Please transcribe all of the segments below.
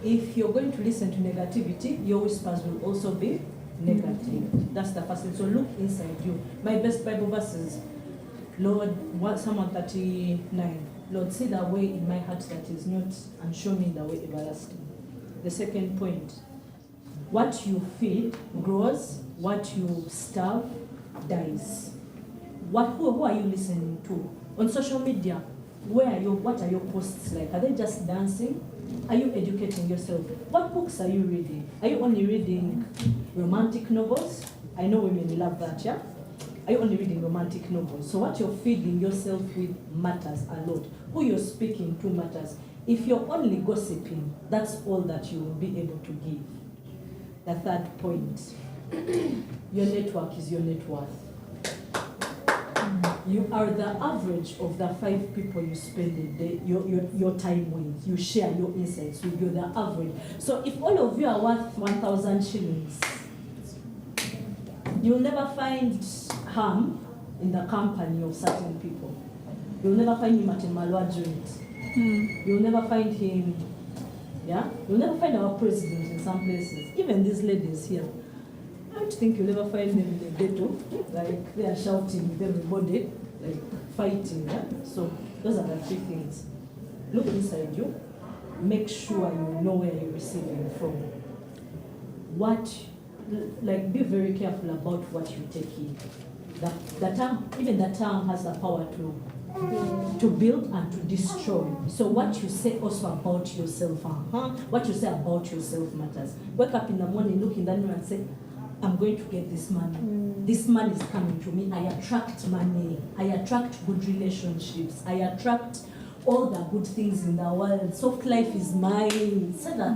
if you're going to listen to negativity, your whispers will also be negative. That's the first thing. So look inside you. My best Bible verses, Lord, Psalm 139. Lord, see the way in my heart that is not, and show me the way everlasting. The second point, what you feed grows, what you starve dies. Who are you listening to? On social media, what are your posts like? Are they just dancing? Are you educating yourself? What books are you reading? Are you only reading romantic novels? I know women love that, yeah? Are you only reading romantic novels? So what you're feeding yourself with matters a lot. Who you're speaking to matters. If you're only gossiping, that's all that you will be able to give. The third point, your network is your net worth. You are the average of the 5 people you spend your time with. You share your insights with. You're the average. So if all of you are worth 1,000 shillings, you'll never find harm in the company of certain people. You'll never find him at a Malwa joint. You'll never find him, yeah? You'll never find our president in some places. Even these ladies here. I don't think you'll ever find them in the ghetto, like they are shouting with everybody, like fighting, yeah? So those are the 3 things. Look inside you. Make sure you know where you're receiving from. Be very careful about what you take in. Even the tongue has the power to build and to destroy. So what you say also about yourself, what you say about yourself matters. Wake up in the morning, look in the mirror and say, I'm going to get this money. This money is coming to me. I attract money. I attract good relationships. I attract all the good things in the world. Soft life is mine. Say that.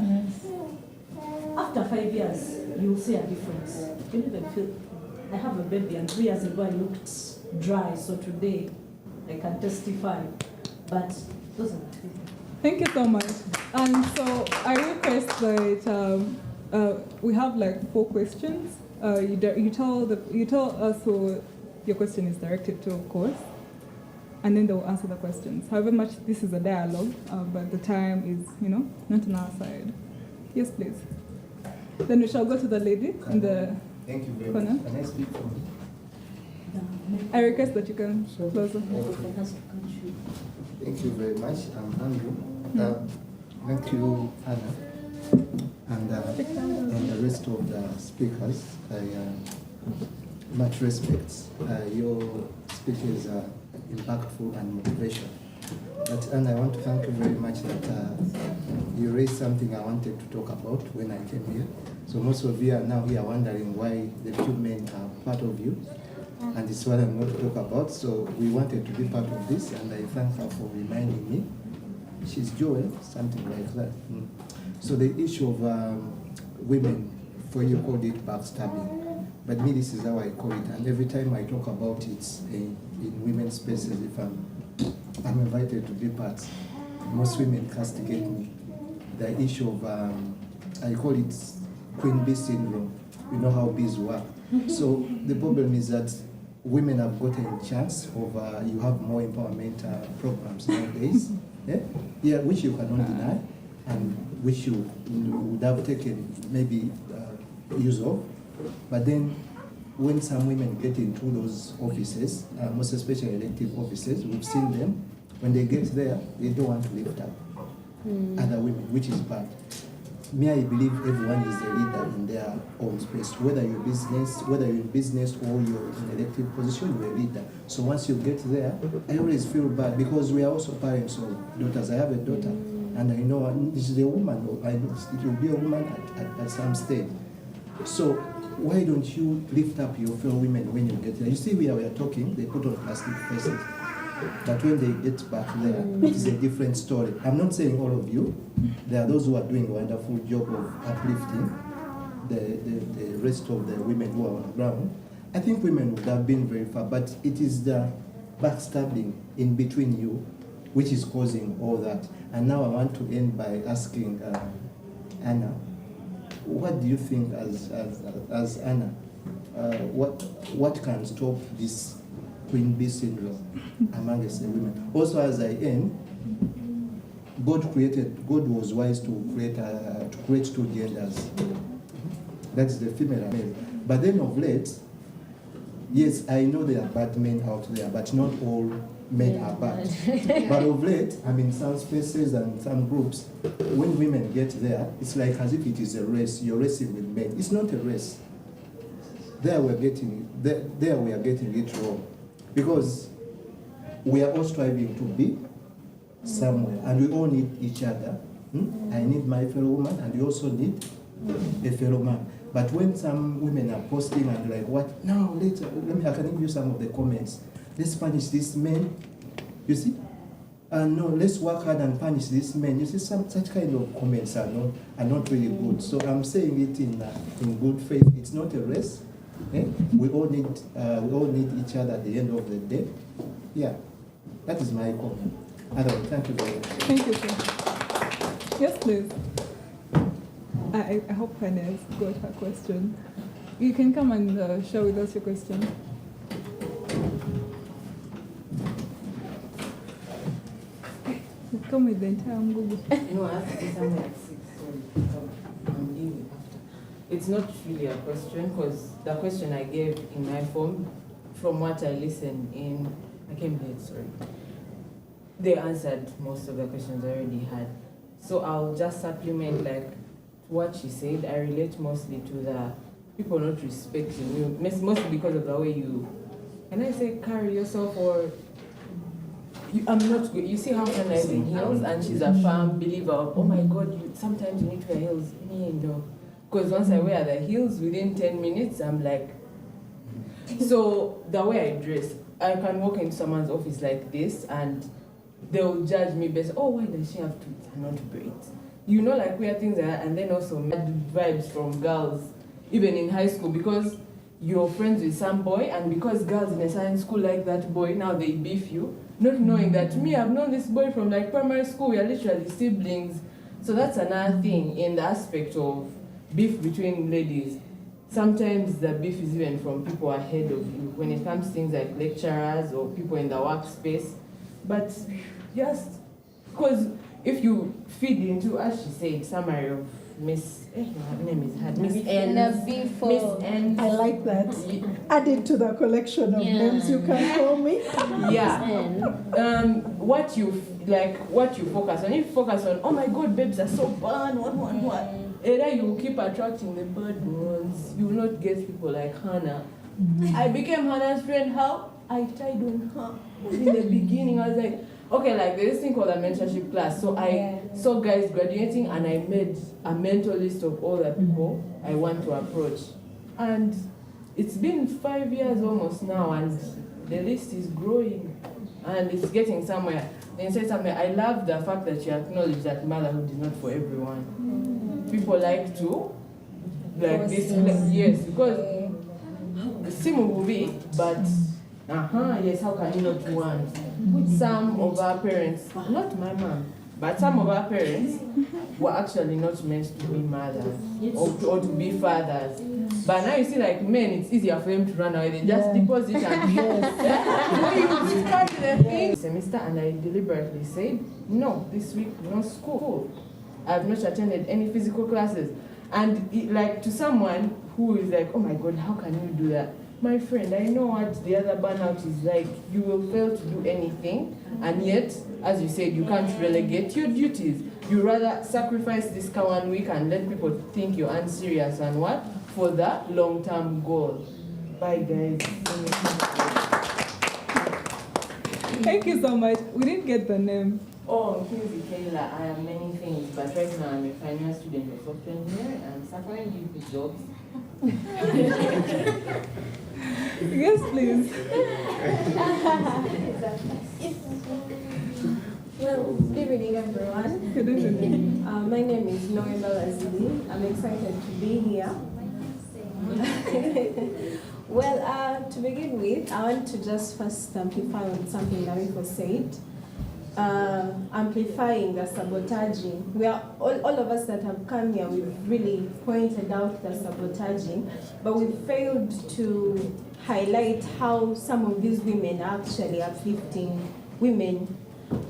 After 5 years, you'll see a difference. You'll even feel, I have a baby and 3 years ago I looked dry. So today I can testify. But those are the things. Thank you so much. And so I request that we have like 4 questions. You tell us who your question is directed to, of course, and then they'll answer the questions. However much this is a dialogue, but the time is, not on our side. Yes, please. Then we shall go to the lady in the Thank you very corner. much. Can I speak from I request that you can closer. Thank you very much. I'm Andrew. Thank you, Anna, and the rest of the speakers. I much respect. Your speeches are impactful and motivational. But Anna, I want to thank you very much that you raised something I wanted to talk about when I came here. So most of you are now here wondering why the 2 men are part of you. And it's what I'm going to talk about. So we wanted to be part of this, and I thank her for reminding me. She's Joel, something like that. So the issue of women, for you called it backstabbing, but me this is how I call it. And every time I talk about it in women's spaces, if I'm invited to be part, most women castigate me. The issue of I call it Queen Bee syndrome. You know how bees work. So the problem is that women have gotten a chance of you have more empowerment programs nowadays, which you cannot deny, and which you would have taken maybe use of. But then when some women get into those offices, most especially elective offices, we've seen them, when they get there, they don't want to lift up other women, which is bad. Me, I believe everyone is a leader in their own space. Whether you're in business or you're in an elective position, you're a leader. So once you get there, I always feel bad because we are also parents of daughters. I have a daughter, and I know this is a woman. I know it will be a woman at some stage. So why don't you lift up your fellow women when you get there? You see, we are talking. They put on plastic faces. But when they get back there, it is a different story. I'm not saying all of you. There are those who are doing a wonderful job of uplifting the rest of the women who are on the ground. I think women would have been very far, but it is the backstabbing in between you which is causing all that. And now I want to end by asking Anna, what do you think as Anna, what can stop this Queen Bee syndrome amongst the women? Also, as I end, God was wise to create two genders. That's the female and male. But then of late, yes, I know there are bad men out there, but not all men are bad. But of late, in some spaces and some groups, when women get there, it's like as if it is a race. You're racing with men. It's not a race. There we are getting it wrong, because we are all striving to be somewhere, and we all need each other. I need my fellow woman, and you also need a fellow man. But when some women are posting and like, what? No, later, I can give you some of the comments. Let's punish this man, you see? And no, let's work hard and punish this man. You see, such kind of comments are not really good. So I'm saying it in good faith. It's not a race. We all need each other at the end of the day. Yeah, that is my comment. Adam, thank you very much. Thank you, sir. Yes, please. I hope Hannah's got her question. You can come and share with us your question. Come with the entire Google. No, I have to say something at 6, so I'm leaving after. It's not really a question, because the question I gave in my form, from what I listened in, I came late, sorry. They answered most of the questions I already had. So I'll just supplement like what she said. I relate mostly to the people not respecting you, mostly because of the way you, can I say, carry yourself, or I'm not good. You see how Hannah is in heels and she's a firm believer of, oh my God, sometimes you need to wear heels. No. Because once I wear the heels, within 10 minutes, I'm like, so the way I dress, I can walk into someone's office like this and they'll judge me based, oh, why does she have to not braids? You know, like weird things like that. And then also mad vibes from girls, even in high school, because you're friends with some boy, and because girls in a science school like that boy, now they beef you, not knowing that me, I've known this boy from like primary school, we are literally siblings. So that's another thing in the aspect of beef between ladies. Sometimes the beef is even from people ahead of you when it comes to things like lecturers or people in the workspace. But just because if you feed into, as she said, summary of Miss, her name is hard, Miss N. Nabifo. Miss N. I like that. Add it to the collection of names you can call me. Yeah. What you focus on. If you focus on, oh my God, babes are so fun, what. Either you keep attracting the bad ones, you will not get people like Hannah. I became Hannah's friend. How? I tried on her. In the beginning, I was like, okay, like there's this thing called a mentorship class. So I saw guys graduating and I made a mentor list of all the people I want to approach. And it's been 5 years almost now, and the list is growing and it's getting somewhere. Then say something, I love the fact that you acknowledge that motherhood is not for everyone. People like to, like this, yes, because Simu will be, but yes, how can you not want? Some of our parents, not my mom, but some of our parents were actually not meant to be mothers or to be fathers. But now you see, like men, it's easier for them to run away. They just deposit and you start the thing. Semester, and I deliberately said, no, this week no school. I've not attended any physical classes. And like to someone who is like, oh my God, how can you do that? My friend, I know what the other burnout is like. You will fail to do anything, and yet, as you said, you can't relegate your duties. You rather sacrifice this 1 week and let people think you're unserious and what? For the long-term goal. Bye, guys. Thank you so much. We didn't get the name. Oh, Jessica Sheillah. I am many things, but right now I'm a final student of software engineering and suffering with jobs. Yes, please. Well, good evening, everyone. Good evening. My name is Noemel Azili. I'm excited to be here. Well, to begin with, I want to just first amplify on something Nabifo said. Amplifying the sabotaging. We are all of us that have come here, we've really pointed out the sabotaging, but we've failed to highlight how some of these women are actually uplifting women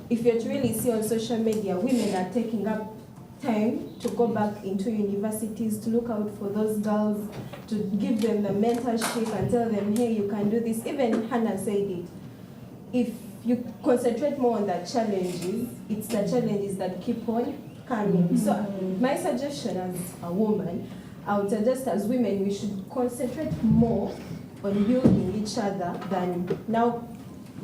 if you're to really see on social media, women are taking up time to go back into universities to look out for those girls, to give them the mentorship and tell them, hey, you can do this. Even Hannah said it. If you concentrate more on the challenges, it's the challenges that keep on coming. So my suggestion as a woman, I would suggest as women, we should concentrate more on building each other than now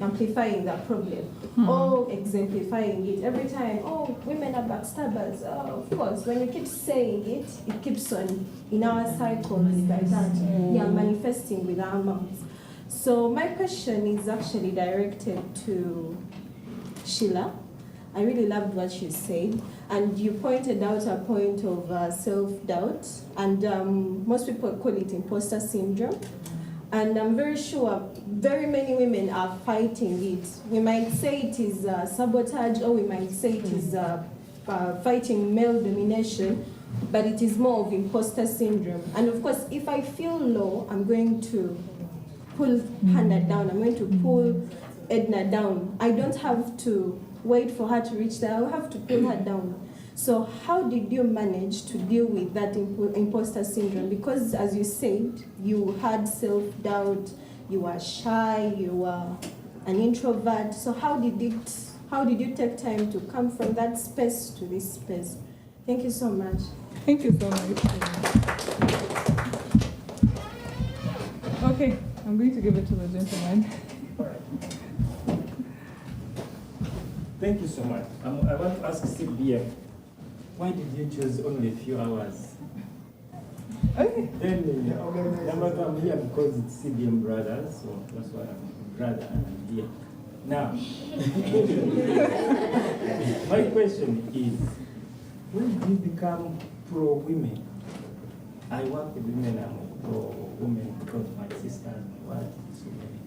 amplifying the problem or exemplifying it. Every time, oh, women are backstabbers. Of course, when we keep saying it, it keeps on in our cycles like that. Yeah, manifesting with our mouths. So my question is actually directed to Sheillah. I really loved what you said, and you pointed out a point of self-doubt, and most people call it imposter syndrome. And I'm very sure very many women are fighting it. We might say it is sabotage, or we might say it is fighting male domination, but it is more of imposter syndrome. And of course, if I feel low, I'm going to pull Hannah down. I'm going to pull Edna down. I don't have to wait for her to reach there. I'll have to pull her down. So how did you manage to deal with that imposter syndrome? Because as you said, you had self-doubt, you were shy, you were an introvert. So how did you take time to come from that space to this space? Thank you so much. Thank you so much. Okay, I'm going to give it to the gentleman. Thank you so much. I want to ask CBM, why did you choose only a few hours? Okay. Then, number two, I'm here because it's CBM Brothers, so that's why I'm a brother and I'm here. Now, my question is, when did you become pro-women? I work with women, I'm pro-women because my sisters, my wife, so many.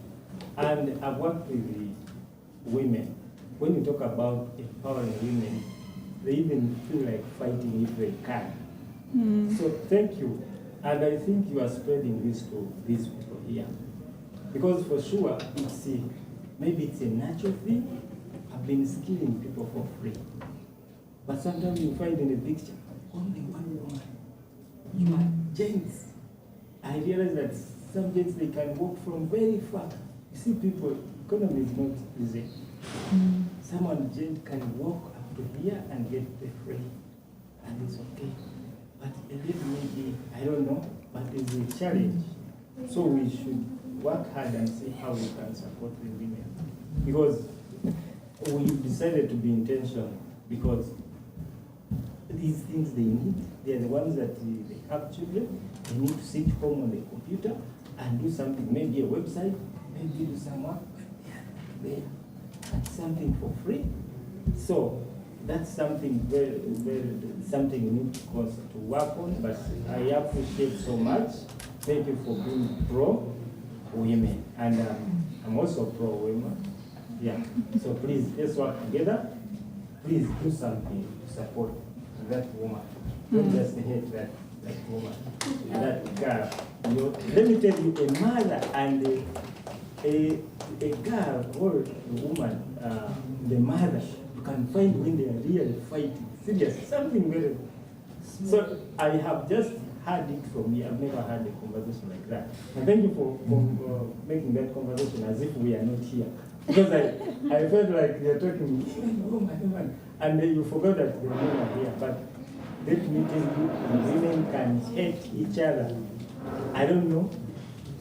And I've worked with the women. When you talk about empowering women, they even feel like fighting if they can. So thank you. And I think you are spreading this to these people here. Because for sure, maybe it's a natural thing. I've been skilling people for free. But sometimes you find in a picture, only one woman. You are gents. I realize that some gents, they can walk from very far. You see people, economy is not easy. Someone gent can walk up to here and get the free, and it's okay. But a little maybe, I don't know, but it's a challenge. So we should work hard and see how we can support the women. Because we decided to be intentional, because these things they need, they're the ones that they have children, they need to sit home on the computer and do something, maybe a website, maybe do some work, there. And something for free. So that's something very, something we need to work on, but I appreciate so much. Thank you for being pro-women. And I'm also pro-women. Yeah. So please, let's work together. Please do something to support that woman. Don't just hate that woman, that girl. Let me tell you, a mother and a girl or a woman, the mother, you can find when they are really fighting. Serious, something very. So I have just heard it from you. I've never had a conversation like that. And thank you for making that conversation as if we are not here. Because I felt like you're talking, oh my God, and then you forgot that the women are here. But let me tell you, women can hate each other. I don't know.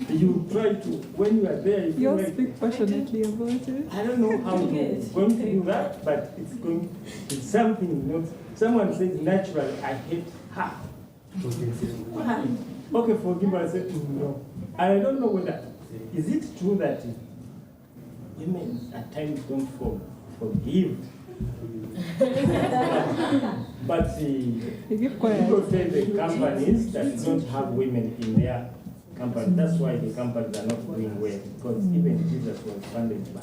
You try to, when you are there, you like, speak passionately about it. I don't know how you're going to do that, but it's something, not, someone says naturally, I hate her. Okay, forgive us, I said no. I don't know whether, is it true that women at times don't forgive? But people say the companies that don't have women in their company, that's why the companies are not doing well, because even Jesus was funded by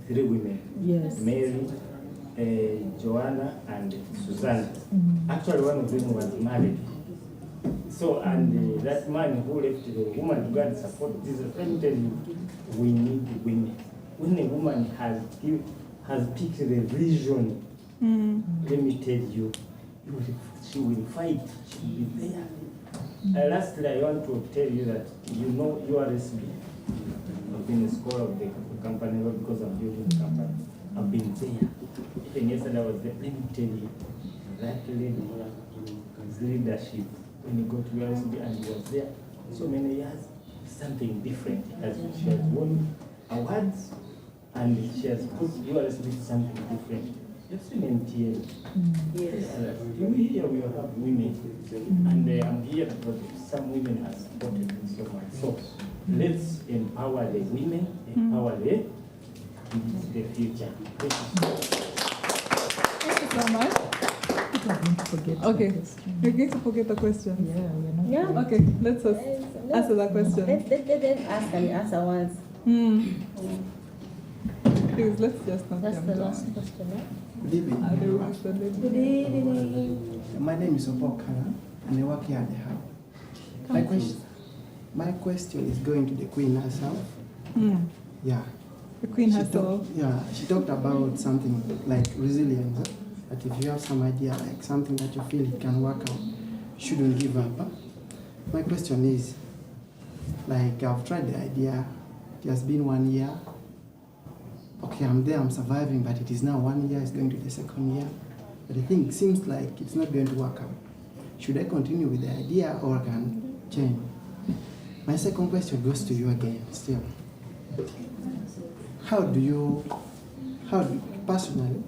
3 women. Yes. Mary, Joanna, and Susanna. Actually, one of them was married. So, and that man who left the woman to go and support Jesus, let me tell you, we need women. When a woman has has picked the vision, let me tell you, she will fight, she will be there. Lastly, I want to tell you that you know URSB. I've been a scholar of the company, not because I'm building the company. I've been there. Even yesterday I was there. Let me tell you, that lady, his leadership, when he got to URSB and he was there so many years, something different. She has won awards and she has put URSB something different. You've seen NTA. Yes. Here we have women, and I'm here because some women have supported me so much. So let's empower the women, empower the future. Thank you so much. Thank you so much. Okay, you're going to forget the question. Yeah, we're not. Yeah. Okay, let's answer that question. Let them ask and answer once. Please, let's just not That's jump the down. last question, right? Good evening. Good evening. My name is Obokana, and I work here at the hub. My question is going to the Queen herself. Yeah. The Queen She herself. she talked about something like resilience. That if you have some idea, like something that you feel it can work out, you shouldn't give up. My question is, like I've tried the idea, it has been 1 year. Okay, I'm there, I'm surviving, but it is now 1 year, it's going to the second year. But I think it seems like it's not going to work out. Should I continue with the idea or can change? My second question goes to you again, still. Personally,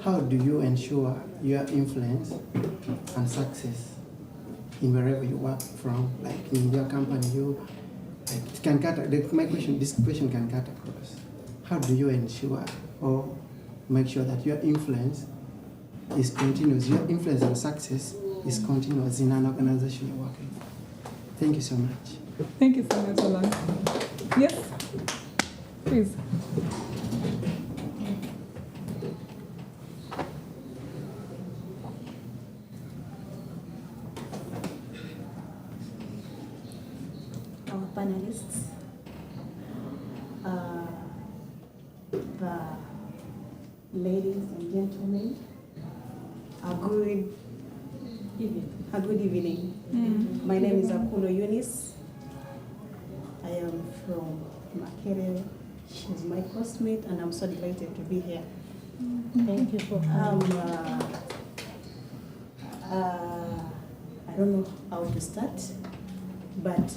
how do you ensure your influence and success in wherever you work from, like in your company, this question can cut across. How do you ensure or make sure that your influence is continuous, your influence and success is continuous in an organization you're working for? Thank you so much. Thank you so much, Alan. Yes, please. Our panelists, the ladies and gentlemen, a good evening. My name is Akulo Eunice. I am from Makerere. She's my classmate, and I'm so delighted to be here. Thank you for I don't know how to start, but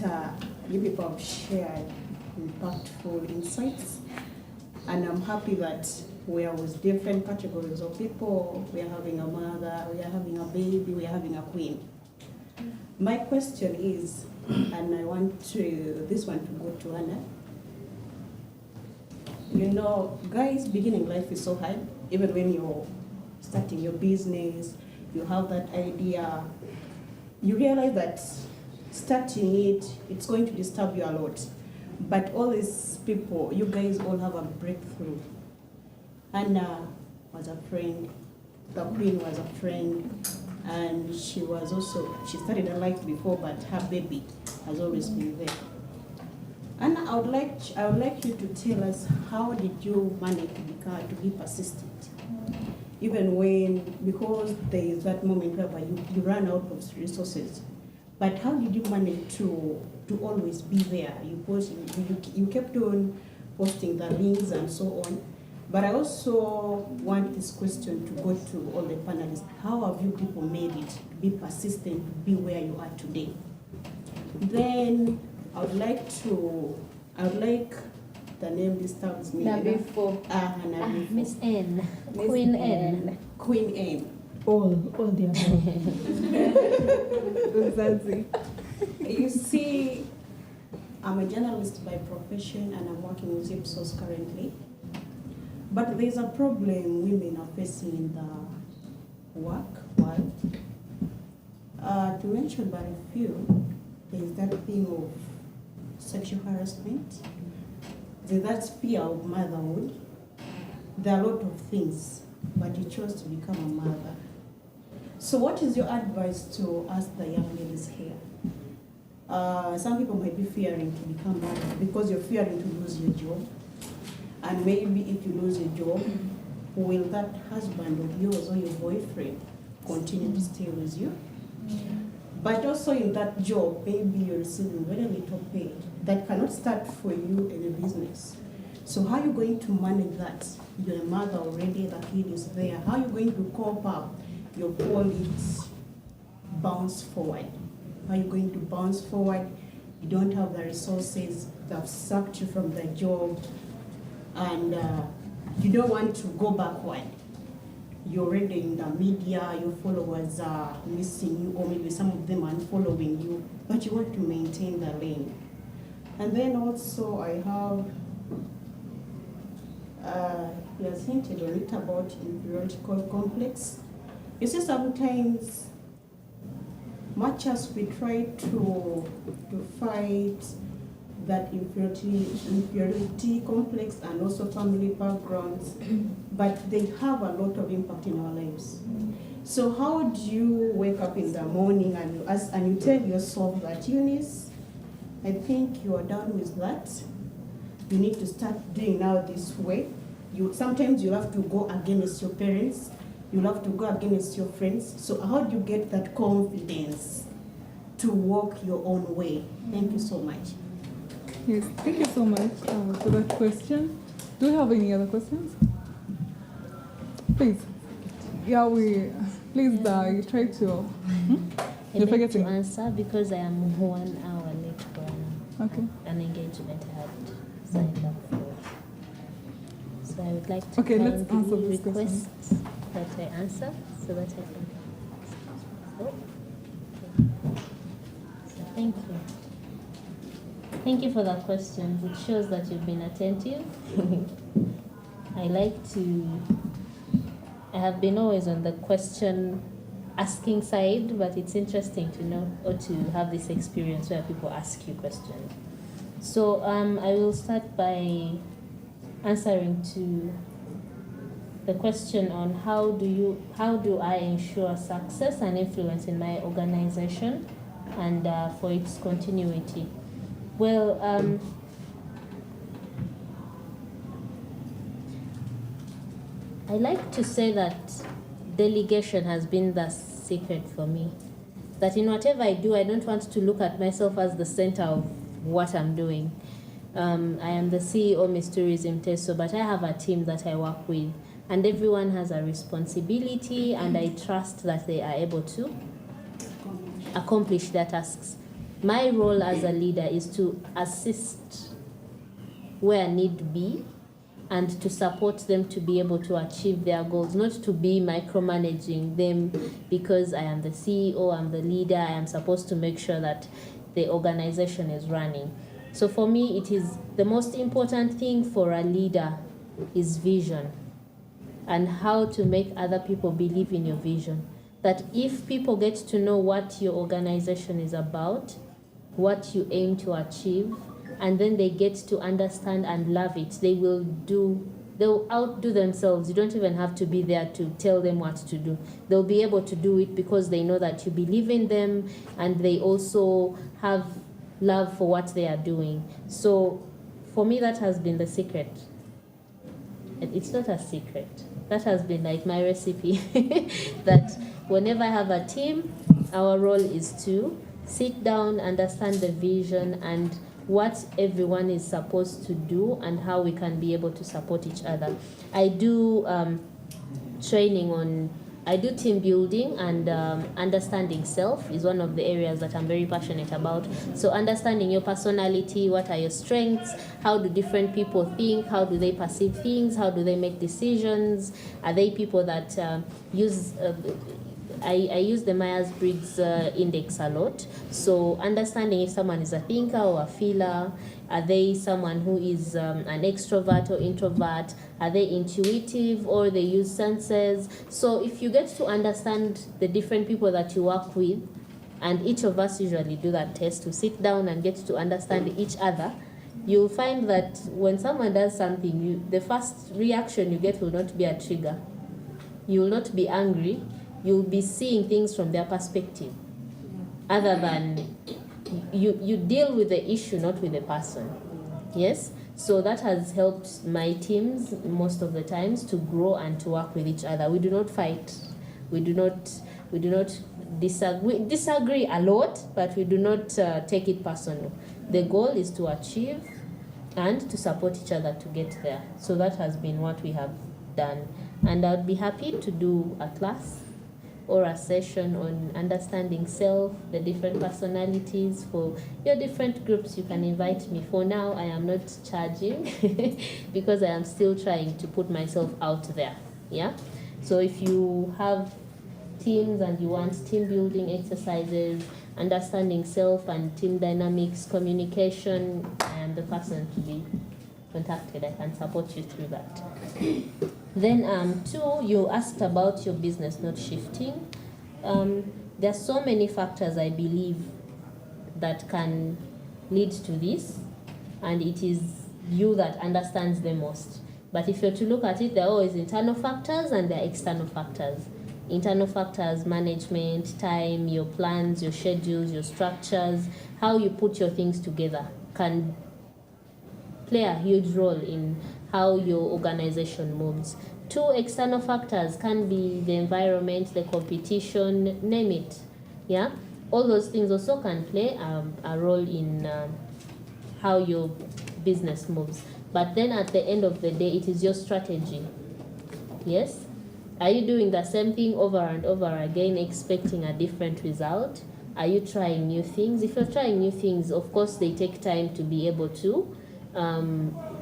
you people have shared impactful insights, and I'm happy that we are with different categories of people. We are having a mother, we are having a baby, we are having a queen. My question is, and I want this one to go to Anna. You know, guys, beginning life is so hard. Even when you're starting your business, you have that idea, you realize that starting it's going to disturb you a lot. But all these people, you guys all have a breakthrough. Anna was a friend, the queen was a friend, and she started her life before, but her baby has always been there. Anna, I would like you to tell us, how did you manage to be persistent? Even because there is that moment where you run out of resources. But how did you manage to always be there? You kept on posting the links and so on. But I also want this question to go to all the panelists. How have you people made it to be persistent, to be where you are today? Then I would like the name disturbs me. Nabifo. Nabifo. Miss N. Queen N. Queen N. All the above. You see, I'm a journalist by profession and I'm working with Ipsos currently. But there's a problem women are facing in the work world. To mention but a few, there's that thing of sexual harassment. There's that fear of motherhood. There are a lot of things, but you chose to become a mother. So what is your advice to us, the young ladies here? Some people might be fearing to become mothers because you're fearing to lose your job. And maybe if you lose your job, will that husband of yours or your boyfriend continue to stay with you? But also in that job, maybe you're receiving very little pay that cannot start for you in a business. So how are you going to manage that? You're a mother already, the kid is there. How are you going to cope up? Your colleagues bounce forward. How are you going to bounce forward? You don't have the resources that have sucked you from the job, and you don't want to go backward. You're already in the media, your followers are missing you, or maybe some of them are unfollowing you, but you want to maintain the lane. And then also I have, he has hinted on it about inferiority complex. You see, sometimes, much as we try to fight that inferiority complex and also family backgrounds, but they have a lot of impact in our lives. So how do you wake up in the morning and you tell yourself that, Eunice, I think you are done with that. You need to start doing now this way. Sometimes you have to go against your parents. You have to go against your friends. So how do you get that confidence to walk your own way? Thank you so much. Yes, thank you so much for that question. Do we have any other questions? Please. Yeah, please, you try to. I'd like to answer because I am 1 hour late for an engagement I had signed up for. So I would like to let's answer this request that I answer so that I can. So thank you. Thank you for that question. It shows that you've been attentive. I have been always on the question asking side, but it's interesting to know or to have this experience where people ask you questions. So I will start by answering to the question on how do I ensure success and influence in my organization and for its continuity. Well, I like to say that delegation has been the secret for me. That in whatever I do, I don't want to look at myself as the center of what I'm doing. I am the CEO, Miss Tourism Teso, but I have a team that I work with, and everyone has a responsibility, and I trust that they are able to accomplish their tasks. My role as a leader is to assist where need be and to support them to be able to achieve their goals, not to be micromanaging them because I am the CEO, I'm the leader, I am supposed to make sure that the organization is running. So for me, it is the most important thing for a leader is vision and how to make other people believe in your vision. That if people get to know what your organization is about, what you aim to achieve, and then they get to understand and love it, they'll outdo themselves. You don't even have to be there to tell them what to do. They'll be able to do it because they know that you believe in them and they also have love for what they are doing. So for me, that has been the secret. It's not a secret. That has been like my recipe. That whenever I have a team, our role is to sit down, understand the vision and what everyone is supposed to do and how we can be able to support each other. I do I do team building, and understanding self is one of the areas that I'm very passionate about. So understanding your personality, what are your strengths, how do different people think, how do they perceive things, how do they make decisions, are they people that use... I use the Myers-Briggs index a lot. So understanding if someone is a thinker or a feeler, are they someone who is an extrovert or introvert, are they intuitive or they use senses. So if you get to understand the different people that you work with, and each of us usually do that test to sit down and get to understand each other, you'll find that when someone does something, the first reaction you get will not be a trigger. You will not be angry. You'll be seeing things from their perspective, other than you deal with the issue, not with the person. Yes? So that has helped my teams most of the times to grow and to work with each other. We do not fight. We do not disagree a lot, but we do not take it personal. The goal is to achieve and to support each other to get there. So that has been what we have done. And I'd be happy to do a class or a session on understanding self, the different personalities. For your different groups, you can invite me. For now, I am not charging because I am still trying to put myself out there. Yeah. So if you have teams and you want team building exercises, understanding self and team dynamics, communication, I am the person to be contacted. I can support you through that. Then 2, you asked about your business not shifting. There are so many factors, I believe, that can lead to this, and it is you that understands the most. But if you're to look at it, there are always internal factors and there are external factors. Internal factors, management, time, your plans, your schedules, your structures, how you put your things together can play a huge role in how your organization moves. 2 external factors can be the environment, the competition, name it. Yeah, all those things also can play a role in how your business moves. But then at the end of the day, it is your strategy. Yes? Are you doing the same thing over and over again, expecting a different result? Are you trying new things? If you're trying new things, of course, they take time to be able to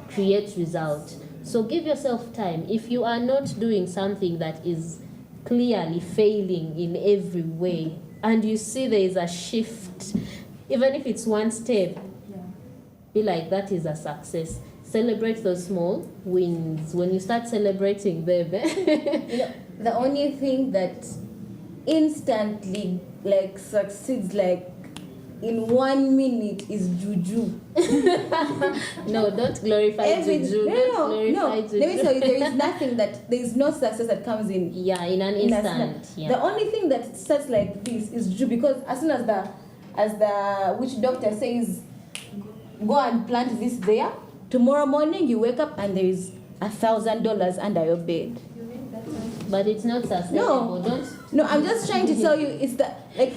create results. So give yourself time. If you are not doing something that is clearly failing in every way, and you see there is a shift, even if it's one step, be like, that is a success. Celebrate those small wins. When you start celebrating them, you know, the only thing that instantly like succeeds like in 1 minute is juju. No, don't glorify juju. No. Let me tell you, there is nothing there is no success that comes in. Yeah, in an instant. Yeah. The only thing that starts like this is juju, because as soon as the witch doctor says, go and plant this there, tomorrow morning you wake up and there is $1,000 under your bed. But it's not sustainable. No, I'm just trying to tell you, it's the like.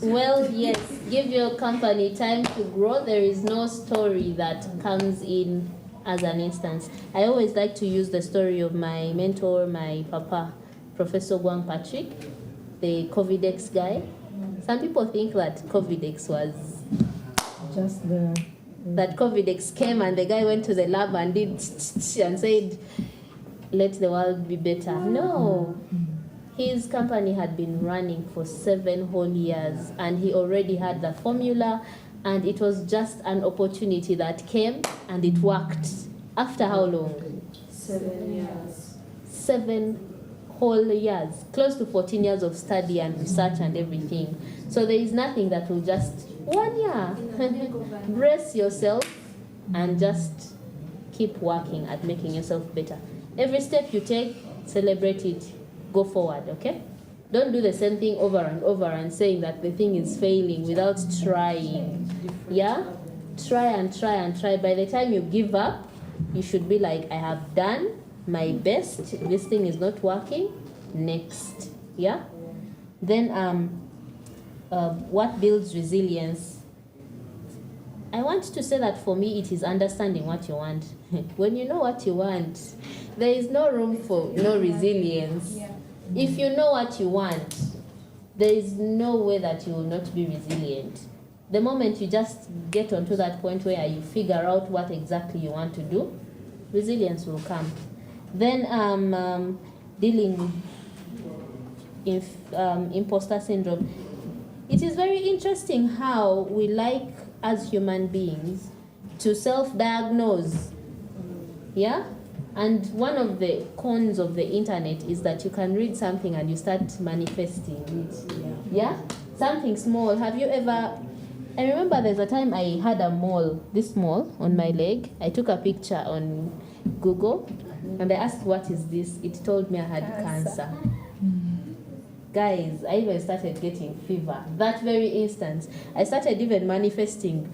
Well, yes, give your company time to grow. There is no story that comes in as an instance. I always like to use the story of my mentor, my papa, Professor Gwang Patrick, the COVIDX guy. Some people think that COVIDX was Just the... That COVIDX came and the guy went to the lab and did and said, let the world be better. No. His company had been running for 7 whole years and he already had the formula, and it was just an opportunity that came and it worked. After how long? 7 years. 7 whole years. Close to 14 years of study and research and everything. So there is nothing that will just 1 year. Brace yourself and just keep working at making yourself better. Every step you take, celebrate it. Go forward, okay? Don't do the same thing over and over and saying that the thing is failing without trying. Yeah? Try and try and try. By the time you give up, you should be like, I have done my best. This thing is not working. Next. Yeah? Then what builds resilience? I want to say that for me, it is understanding what you want. When you know what you want, there is no room for no resilience. If you know what you want, there is no way that you will not be resilient. The moment you just get onto that point where you figure out what exactly you want to do, resilience will come. Then dealing with imposter syndrome. It is very interesting how we like, as human beings, to self-diagnose. Yeah? And one of the cons of the internet is that you can read something and you start manifesting it. Yeah? Something small. Have you ever... I remember there's a time I had a mole, this mole on my leg. I took a picture on Google and I asked, what is this? It told me I had cancer. Guys, I even started getting fever. That very instant, I started even manifesting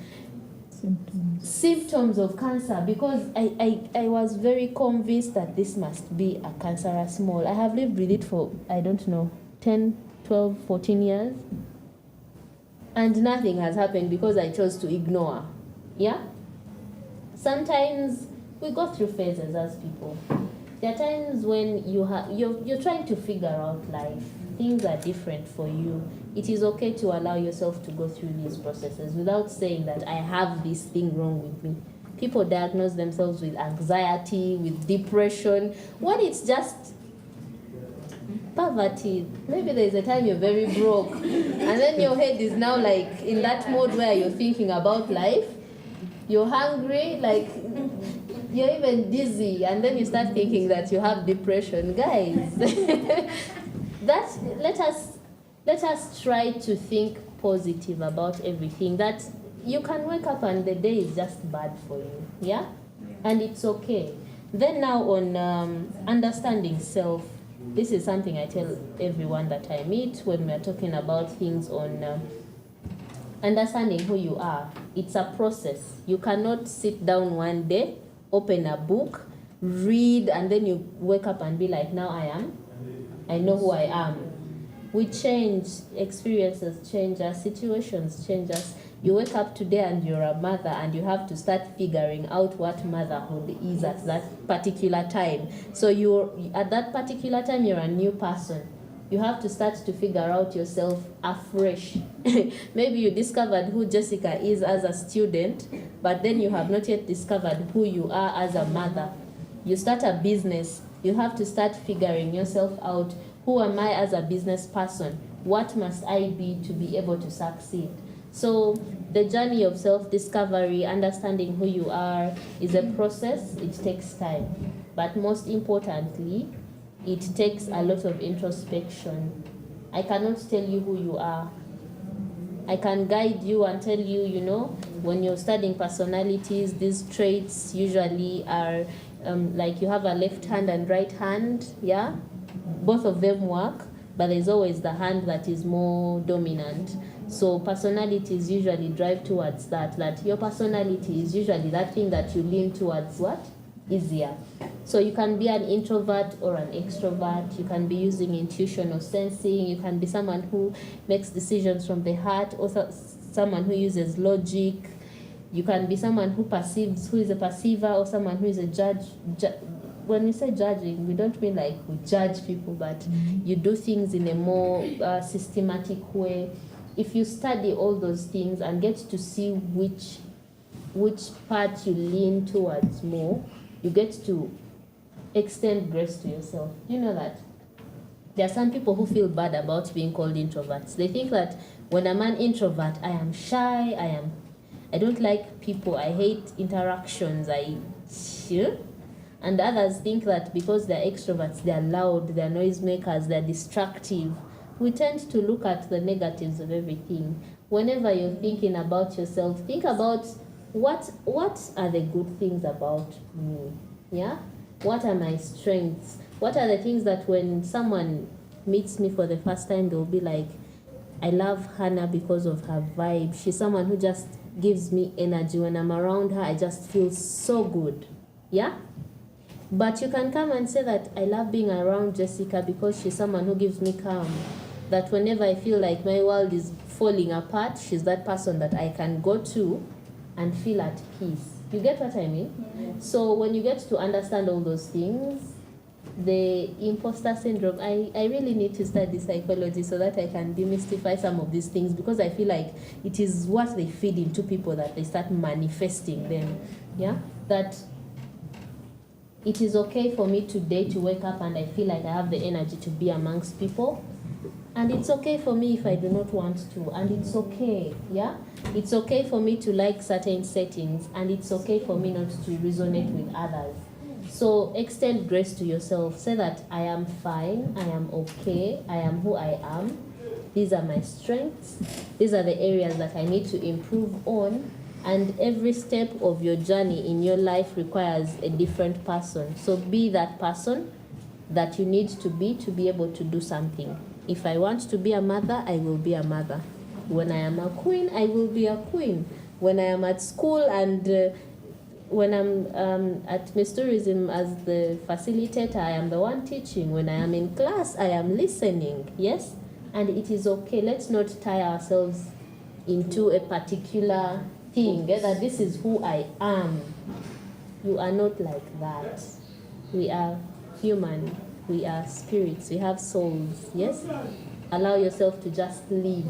symptoms of cancer, because I was very convinced that this must be a cancerous mole. I have lived with it for, I don't know, 10, 12, 14 years. And nothing has happened because I chose to ignore. Yeah? Sometimes we go through phases as people. There are times when you're trying to figure out life. Things are different for you. It is okay to allow yourself to go through these processes without saying that I have this thing wrong with me. People diagnose themselves with anxiety, with depression, when it's just poverty. Maybe there's a time you're very broke, and then your head is now like in that mode where you're thinking about life. You're hungry, like you're even dizzy, and then you start thinking that you have depression. Guys, let us try to think positive about everything. That you can wake up and the day is just bad for you, yeah? And it's okay. Then now on understanding self, this is something I tell everyone that I meet when we're talking about things on understanding who you are. It's a process. You cannot sit down one day, open a book, read, and then you wake up and be like, now I know who I am. We change, experiences change us, situations change us. You wake up today and you're a mother, and you have to start figuring out what motherhood is at that particular time. So at that particular time, you're a new person. You have to start to figure out yourself afresh. Maybe you discovered who Jessica is as a student, but then you have not yet discovered who you are as a mother. You start a business. You have to start figuring yourself out. Who am I as a business person? What must I be to be able to succeed? So the journey of self-discovery, understanding who you are, is a process. It takes time. But most importantly, it takes a lot of introspection. I cannot tell you who you are. I can guide you and tell you, when you're studying personalities, these traits usually are like you have a left hand and right hand, yeah? Both of them work, but there's always the hand that is more dominant. So personalities usually drive towards that your personality is usually that thing that you lean towards what? Easier. So you can be an introvert or an extrovert. You can be using intuition or sensing. You can be someone who makes decisions from the heart, or someone who uses logic. You can be someone who is a perceiver, or someone who is a judge. When we say judging, we don't mean like we judge people, but you do things in a more systematic way. If you study all those things and get to see which part you lean towards more, you get to extend grace to yourself. You know that there are some people who feel bad about being called introverts. They think that when I'm an introvert, I am shy, I don't like people, I hate interactions, and others think that because they're extroverts, they're loud, they're noisemakers, they're destructive. We tend to look at the negatives of everything. Whenever you're thinking about yourself, think about what are the good things about me? Yeah? What are my strengths? What are the things that when someone meets me for the first time, they'll be like, I love Hannah because of her vibe. She's someone who just gives me energy. When I'm around her, I just feel so good. Yeah? But you can come and say that I love being around Jessica because she's someone who gives me calm. That whenever I feel like my world is falling apart, she's that person that I can go to and feel at peace. You get what I mean? Yeah. So when you get to understand all those things, the imposter syndrome, I really need to study psychology so that I can demystify some of these things, because I feel like it is what they feed into people that they start manifesting them. Yeah? That it is okay for me today to wake up and I feel like I have the energy to be amongst people. And it's okay for me if I do not want to. And it's okay, yeah? It's okay for me to like certain settings. And it's okay for me not to resonate with others. So extend grace to yourself. Say that I am fine, I am okay, I am who I am. These are my strengths. These are the areas that I need to improve on. And every step of your journey in your life requires a different person. So be that person that you need to be able to do something. If I want to be a mother, I will be a mother. When I am a queen, I will be a queen. when I am at school and when I'm at Miss Tourism as the facilitator, I am the one teaching. When I am in class, I am listening, yes? And it is okay. Let's not tie ourselves into a particular thing, that this is who I am. You are not like that. We are human. We are spirits. We have souls, yes? Allow yourself to just live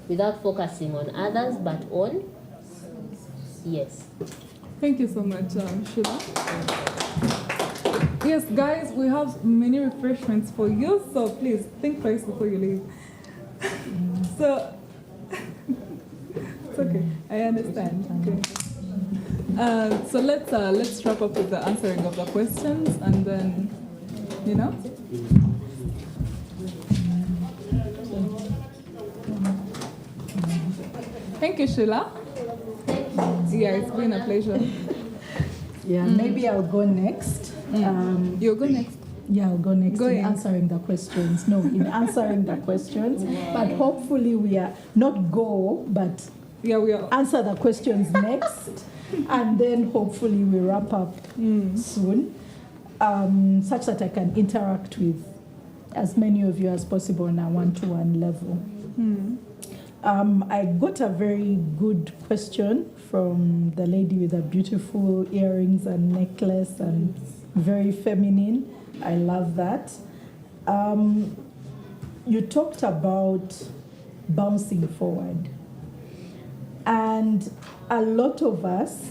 without focusing on others, but on, yes. Thank you so much, Sheillah. Yes, guys, we have many refreshments for you, so please think twice before you leave. So, it's okay, I understand. Okay. So let's wrap up with the answering of the questions, and then, you know. Thank you, Sheillah. Yeah, it's been a pleasure. Yeah, maybe I'll go next. You'll go next. Yeah, I'll go next Go in in. answering the questions. No, in answering the questions. But hopefully we are not go, but yeah, we are. Answer the questions next. And then hopefully we wrap up soon, such that I can interact with as many of you as possible on a one-to-one level. I got a very good question from the lady with the beautiful earrings and necklace and very feminine. I love that. You talked about bouncing forward. And a lot of us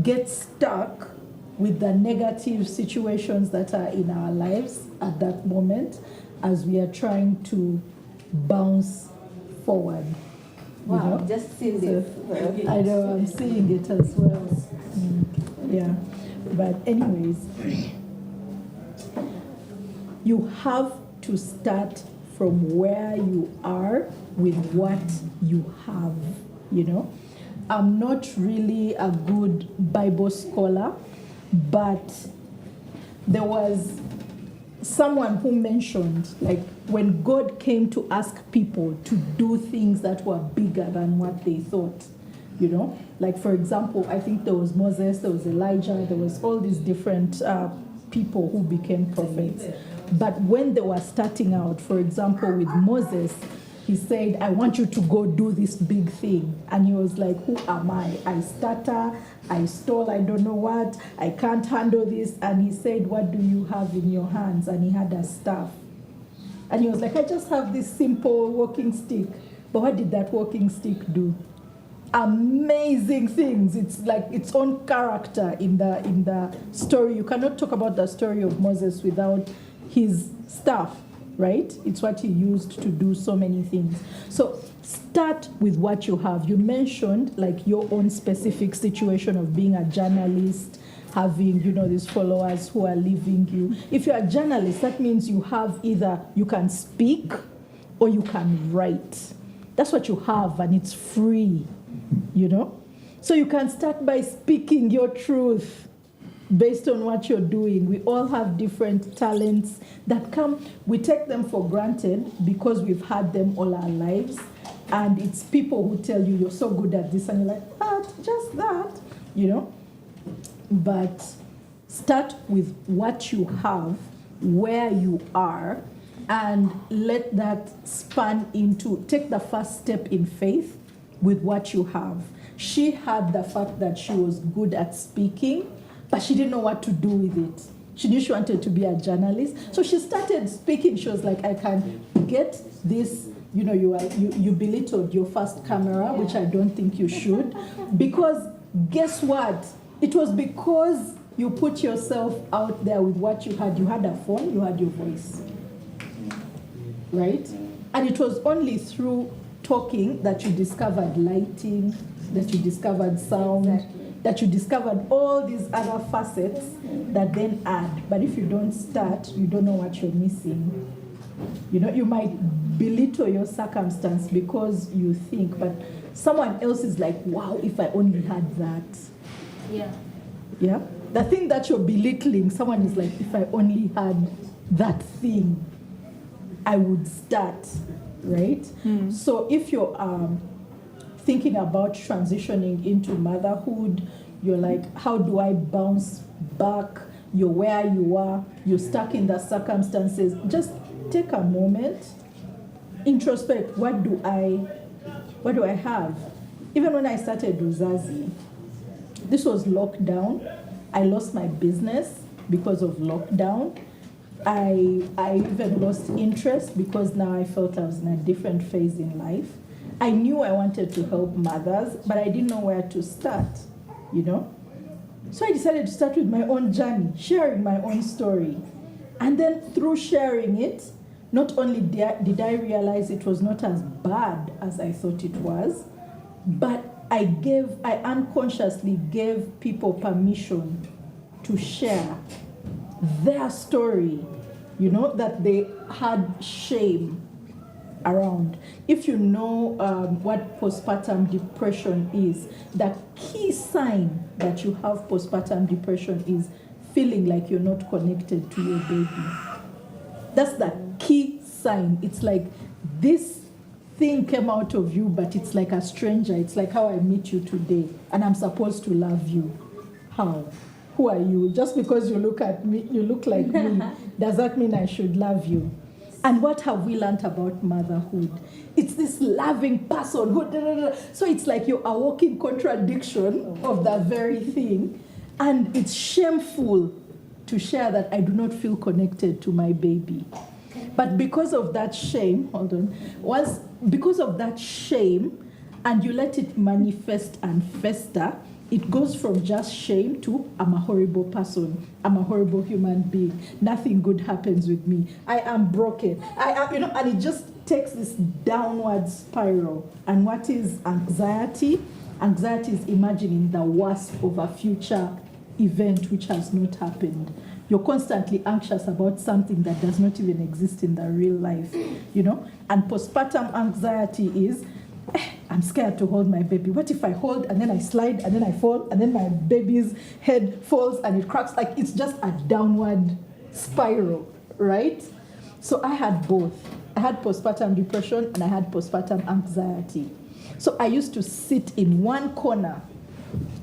get stuck with the negative situations that are in our lives at that moment as we are trying to bounce forward. Wow, just seen this. I know, I'm seeing it as well. Yeah, but anyways, you have to start from where you are with what you have, you know. I'm not really a good Bible scholar, but there was someone who mentioned, like, when God came to ask people to do things that were bigger than what they thought, you know? Like, for example, I think there was Moses, there was Elijah, there was all these different people who became prophets. But when they were starting out, for example, with Moses, he said, I want you to go do this big thing. And he was like, who am I? I stutter, I stall, I don't know what, I can't handle this. And he said, what do you have in your hands? And he had a staff. And he was like, I just have this simple walking stick. But what did that walking stick do? Amazing things. It's like its own character in the story. You cannot talk about the story of Moses without his staff, right? It's what he used to do so many things. So start with what you have. You mentioned like your own specific situation of being a journalist, having, you know, these followers who are leaving you. If you're a journalist, that means you have either you can speak or you can write. That's what you have, and it's free, you know? So you can start by speaking your truth based on what you're doing. We all have different talents that come. We take them for granted because we've had them all our lives. And it's people who tell you, you're so good at this, and you're like, that, just that, you know? But start with what you have, where you are, and let that span into, take the first step in faith with what you have. She had the fact that she was good at speaking, but she didn't know what to do with it. She knew she wanted to be a journalist. So she started speaking. She was like, I can get this, you know, you belittled your first camera, which I don't think you should. Because guess what? It was because you put yourself out there with what you had. You had a phone, you had your voice, right? And it was only through talking that you discovered lighting, that you discovered sound, that you discovered all these other facets that then add. But if you don't start, you don't know what you're missing. You know, you might belittle your circumstance because you think, but someone else is like, wow, if I only had that. Yeah. Yeah? The thing that you're belittling, someone is like, if I only had that thing, I would start, right? So if you're thinking about transitioning into motherhood. You're like, how do I bounce back? You're where you are, you're stuck in the circumstances. Just take a moment, introspect, what do I have? Even when I started Uzazi, this was lockdown. I lost my business because of lockdown. I even lost interest because now I felt I was in a different phase in life. I knew I wanted to help mothers, but I didn't know where to start, you know? So I decided to start with my own journey, sharing my own story. And then through sharing it, not only did I realize it was not as bad as I thought it was, but I unconsciously gave people permission to share their story, you know, that they had shame around. If you know what postpartum depression is, the key sign that you have postpartum depression is feeling like you're not connected to your baby. That's the key sign. It's like this thing came out of you, but it's like a stranger. It's like how I meet you today, and I'm supposed to love you. How? Who are you? Just because you look at me, you look like me, does that mean I should love you? And what have we learned about motherhood? It's this loving person who, so it's like you're a walking contradiction of that very thing. And it's shameful to share that I do not feel connected to my baby. But because of that shame, because of that shame, and you let it manifest and fester, it goes from just shame to I'm a horrible person, I'm a horrible human being, nothing good happens with me, I am broken, and it just takes this downward spiral. And what is anxiety? Anxiety is imagining the worst of a future event which has not happened. You're constantly anxious about something that does not even exist in the real life, you know? And postpartum anxiety is, I'm scared to hold my baby. What if I hold and then I slide and then I fall and then my baby's head falls and it cracks? Like, it's just a downward spiral, right? So I had both. I had postpartum depression and I had postpartum anxiety. So I used to sit in one corner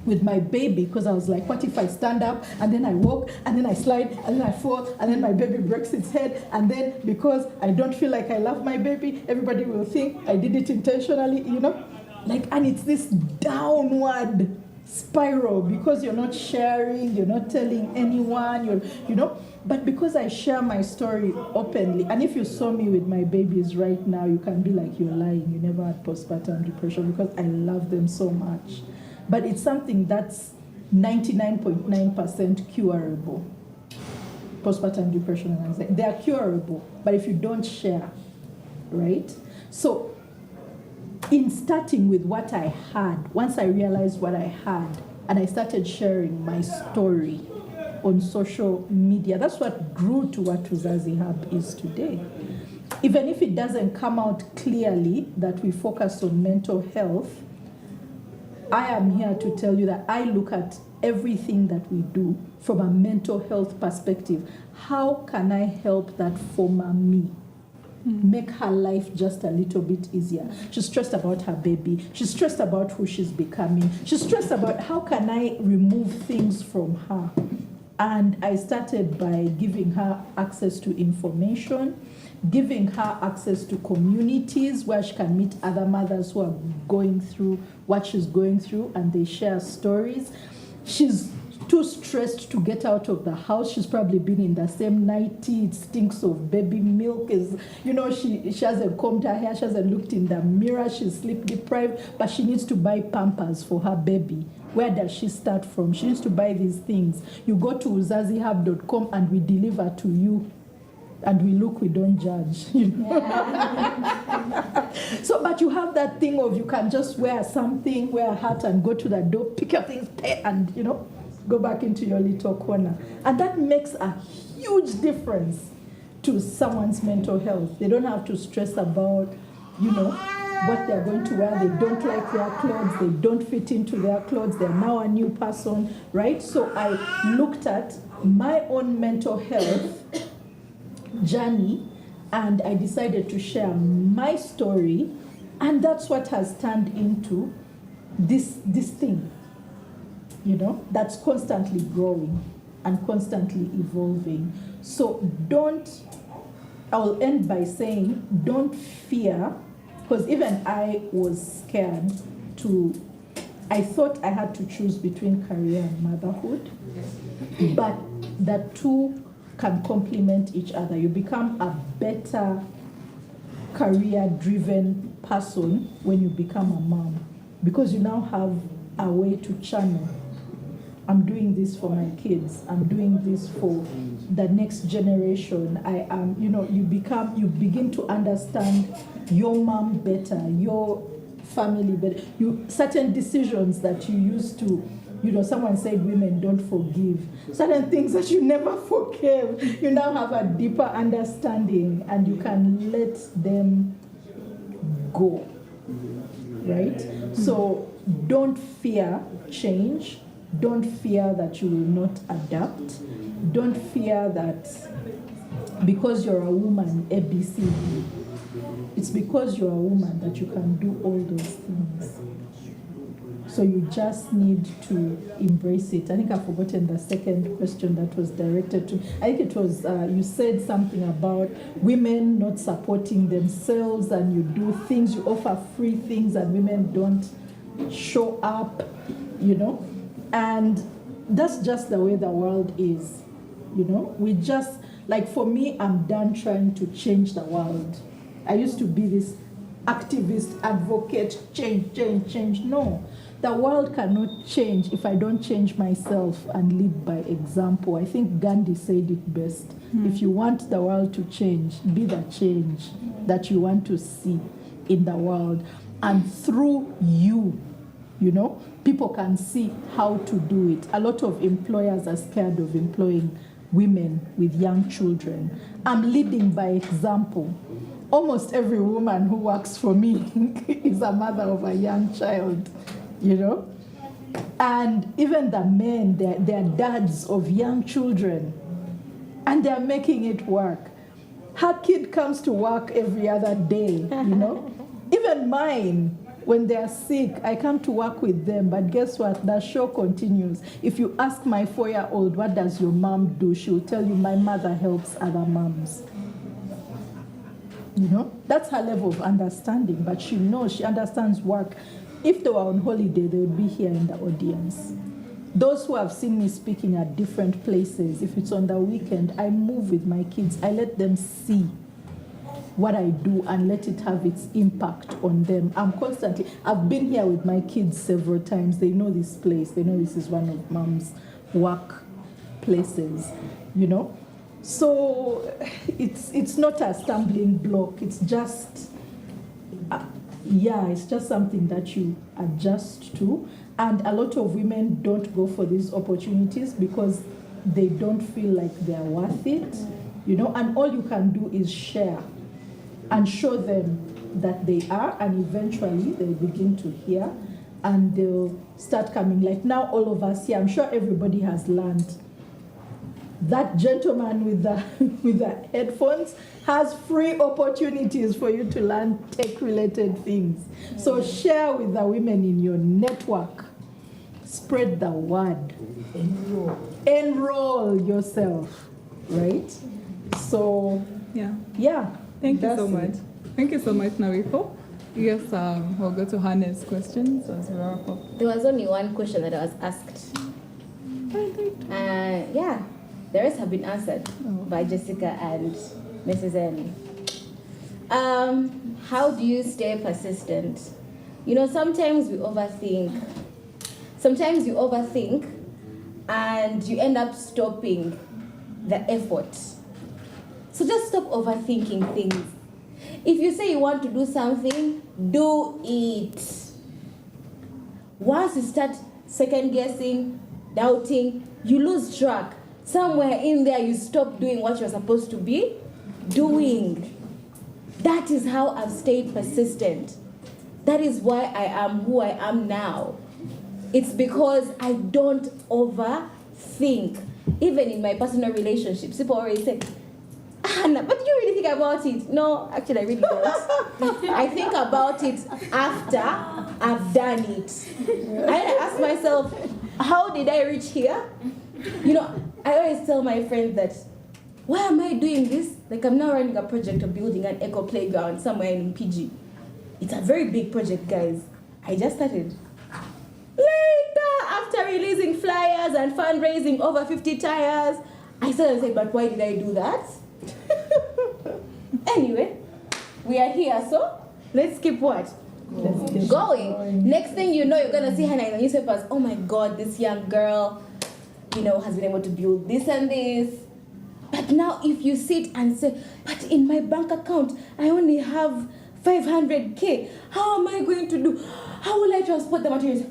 with my baby because I was like, what if I stand up and then I walk and then I slide and then I fall and then my baby breaks its head, and then because I don't feel like I love my baby, everybody will think I did it intentionally, you know? Like, and it's this downward spiral because you're not sharing, you're not telling anyone, you know? But because I share my story openly, and if you saw me with my babies right now, you can be like, you're lying, you never had postpartum depression, because I love them so much. But it's something that's 99.9% curable. Postpartum depression and anxiety, they are curable, but if you don't share, right? So in starting with what I had, once I realized what I had, and I started sharing my story on social media, that's what grew to what Uzazi Hub is today. Even if it doesn't come out clearly that we focus on mental health, I am here to tell you that I look at everything that we do from a mental health perspective. How can I help that former me? Make her life just a little bit easier. She's stressed about her baby. She's stressed about who she's becoming. She's stressed about how can I remove things from her. And I started by giving her access to information, giving her access to communities where she can meet other mothers who are going through what she's going through, and they share stories. She's too stressed to get out of the house. She's probably been in the same nightie. It stinks of baby milk. She hasn't combed her hair. She hasn't looked in the mirror. She's sleep deprived, but she needs to buy Pampers for her baby. Where does she start from? She needs to buy these things. You go to uzazihub.com and we deliver to you. And we look, we don't judge. You know? Yeah. So, but you have that thing of you can just wear a hat and go to the door, pick your things, pay, and, go back into your little corner. And that makes a huge difference to someone's mental health. They don't have to stress about, what they're going to wear. They don't like their clothes. They don't fit into their clothes. They're now a new person, right? So I looked at my own mental health journey, and I decided to share my story And that's what has turned into this thing, you know, that's constantly growing and constantly evolving. So I'll end by saying, don't fear, because even I was scared I thought I had to choose between career and motherhood, but the two can complement each other. You become a better career-driven person when you become a mom, because you now have a way to channel. I'm doing this for my kids. I'm doing this for the next generation. You begin to understand your mom better, your family better. Certain decisions that you used to, someone said women don't forgive. Certain things that you never forgave, you now have a deeper understanding and you can let them go, right? So don't fear change. Don't fear that you will not adapt. Don't fear that because you're a woman, ABC. It's because you're a woman that you can do all those things. So you just need to embrace it. I think I've forgotten the second question that was directed to. I think it was, you said something about women not supporting themselves, and you do things, you offer free things, and women don't show up, And that's just the way the world is, We just, like for me, I'm done trying to change the world. I used to be this activist, advocate, change. No, the world cannot change if I don't change myself and lead by example. I think Gandhi said it best. If you want the world to change, be the change that you want to see in the world. And through you, people can see how to do it. A lot of employers are scared of employing women with young children. I'm leading by example. Almost every woman who works for me is a mother of a young child, And even the men, they're dads of young children. And they're making it work. Her kid comes to work every other day, Even mine, when they're sick, I come to work with them. But guess what? The show continues. If you ask my 4-year-old, what does your mom do? She'll tell you, my mother helps other moms. That's her level of understanding. But she knows, she understands work. If they were on holiday, they would be here in the audience. Those who have seen me speaking at different places, if it's on the weekend, I move with my kids. I let them see what I do and let it have its impact on them. I've been here with my kids several times. They know this place. They know this is one of mom's work places, So it's not a stumbling block. It's just, it's just something that you adjust to. And a lot of women don't go for these opportunities because they don't feel like they're worth it, And all you can do is share and show them that they are, and eventually they'll begin to hear and they'll start coming. Like now, all of us here, I'm sure everybody has learned. That gentleman with the headphones has free opportunities for you to learn tech-related things. So share with the women in your network. Spread the word. Enroll yourself, right? So, yeah. Thank you so much. Thank you so much, Nabifo. Yes, we'll go to Hannah's questions as we wrap up. There was only one question that I was asked. The rest have been answered by Jessica and Mrs. N. How do you stay persistent? Sometimes we overthink. Sometimes you overthink and you end up stopping the effort. So just stop overthinking things. If you say you want to do something, do it. Once you start second guessing, doubting, you lose track. Somewhere in there you stop doing what you're supposed to be doing. That is how I've stayed persistent. That is why I am who I am now. It's because I don't overthink. Even in my personal relationships, people always say, Hannah, but do you really think about it? No, actually, I really don't. I think about it after I've done it. I ask myself, how did I reach here? You know, I always tell my friends that, why am I doing this? Like, I'm now running a project of building an eco playground somewhere in PG. It's a very big project, guys. I just started. Later, after releasing flyers and fundraising over 50 tires, I started to say, but why did I do that? Anyway, we are here, so let's keep what? Let's get Going. Next thing you know, you're going to see Hannah in the newspapers. Oh my God, this young girl, you know, has been able to build this and this. But now if you sit and say, but in my bank account, I only have 500K. How am I going to do? How will I transport the materials?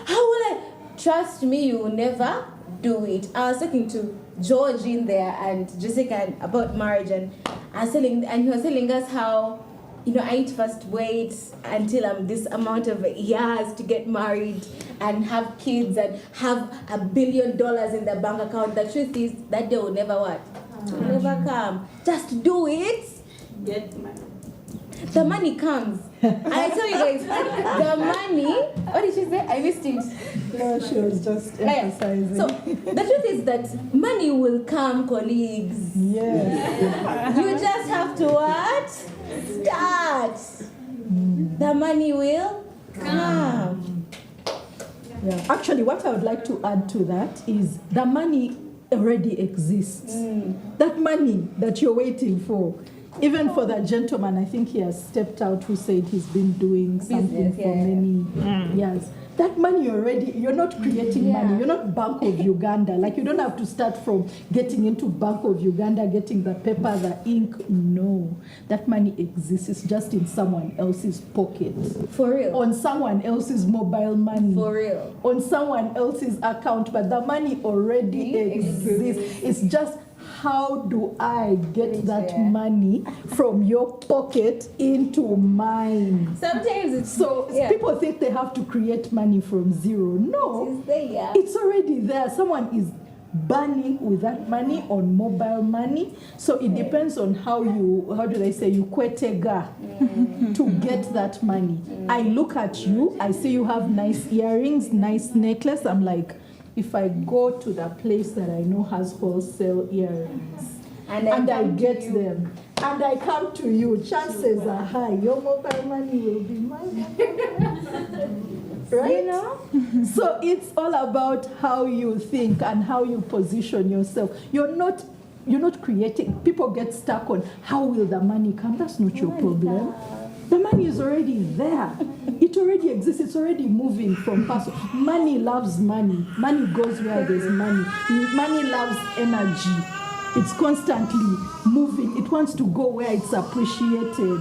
How will I? Trust me, you will never do it. I was talking to George in there and Jessica about marriage, and he was telling us how, you know, I need to first wait until I'm this amount of years to get married and have kids and have $1 billion in the bank account. The truth is that day will never what? Will never come. Just do it. Get money. The money comes. I tell you guys, the money. What did she say? I missed it. No, she was just emphasizing. So the truth is that money will come, colleagues. Yes. You just have to what? Start. The money will come. Yeah. Actually, what I would like to add to that is the money already exists. That money that you're waiting for. Even for that gentleman, I think he has stepped out who said he's been doing something for many years. That money already, you're not creating money. You're not Bank of Uganda. Like, you don't have to start from getting into Bank of Uganda, getting the paper, the ink. No. That money exists. It's just in someone else's pocket. For real. On someone else's mobile money. For real. On someone else's account. But the money already exists. It's just, how do I get that money from your pocket into mine? Sometimes it's people think they have to create money from zero. No, it's already there. Someone is burning with that money on mobile money. So it depends on how you kwetega to get that money. I look at you, I see you have nice earrings, nice necklace. I'm like, if I go to the place that I know has wholesale earrings and I get them and I come to you, chances are high your mobile money will be mine. Right? You know? So it's all about how you think and how you position yourself. You're not creating. People get stuck on how will the money come. That's not your problem. The money is already there. It already exists. It's already moving from person. Money loves money. Money goes where there's money. Money loves energy. It's constantly moving. It wants to go where it's appreciated.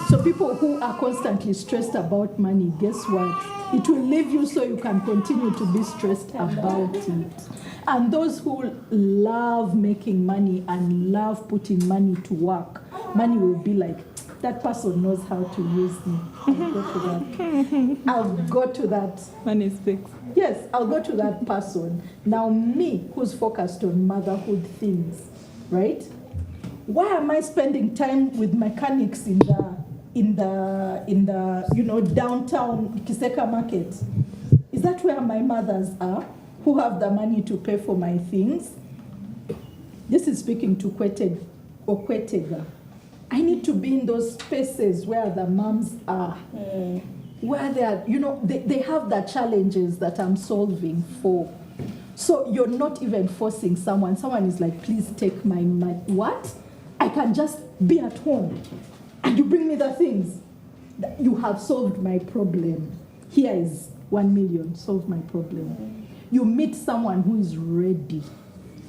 So people who are constantly stressed about money, guess what? It will leave you so you can continue to be stressed about it. And those who love making money and love putting money to work, money will be like, that person knows how to use me. I'll go to that. Money speaks. Yes, I'll go to that person. Now me, who's focused on motherhood things, right? Why am I spending time with mechanics in the downtown Kiseka market? Is that where my mothers are, who have the money to pay for my things? This is speaking to Kweteg or Kwetega. I need to be in those spaces where the moms are, where they are, they have the challenges that I'm solving for. So you're not even forcing someone. Someone is like, please take my money. What? I can just be at home and you bring me the things. You have solved my problem. Here is 1 million, solve my problem. You meet someone who is ready